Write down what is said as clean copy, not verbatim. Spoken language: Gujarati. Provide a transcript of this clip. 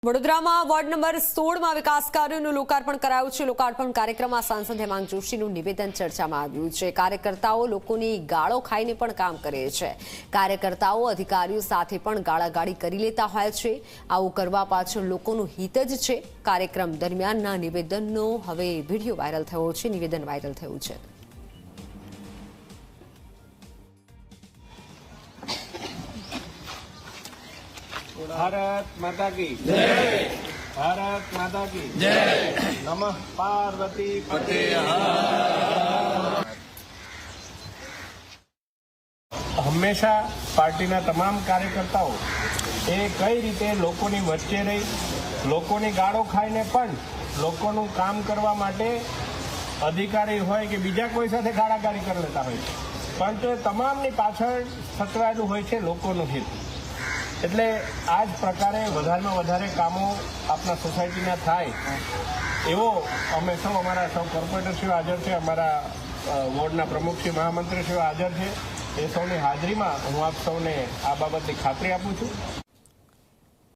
વડોદરામાં વોર્ડ નંબર 16માં વિકાસ કાર્યોનું લોકાર્પણ કરાયું છે। લોકાર્પણ કાર્યક્રમમાં સાંસદ હેમાંગ જોશીનું નિવેદન ચર્ચામાં આવ્યું છે। કાર્યકર્તાઓ લોકોની ગાળો ખાઈને પણ કામ કરે છે। કાર્યકર્તાઓ અધિકારીઓ સાથે પણ ગાળાગાળી કરી લેતા હોય છે। આવું કરવા પાછળ લોકોનું હિત જ છે। કાર્યક્રમ દરમિયાનના નિવેદનનો હવે વિડીયો વાયરલ થયો છે, નિવેદન વાયરલ થયું છે। भारत माता की जय। भारत माता की जय। नमः पार्वती पते। हमेशा पार्टीना तमाम कार्यकर्ताओं ए कई रीते लोकोनी वच्चे रही लोकोनी गाळो खाईने पण लोकोनुं काम करवा माटे अधिकारी होय के बीजा कोई साथे गाळागाળી કરી લેતા હોય પણ તે તમામની પાછળ સચવાયેલું હોય છે લોકોનું હિત। એટલે આ જ પ્રકારે વધારેમાં વધારે કામો આપણા સોસાયટીના થાય એવો અમે સૌ અમારા સૌ કોર્પોરેટરશ્રીઓ હાજર છે, અમારા વોર્ડના પ્રમુખશ્રી મહામંત્રીશ્રીઓ હાજર છે। એ સૌની હાજરીમાં હું આપ સૌને આ બાબતની ખાતરી આપું છું।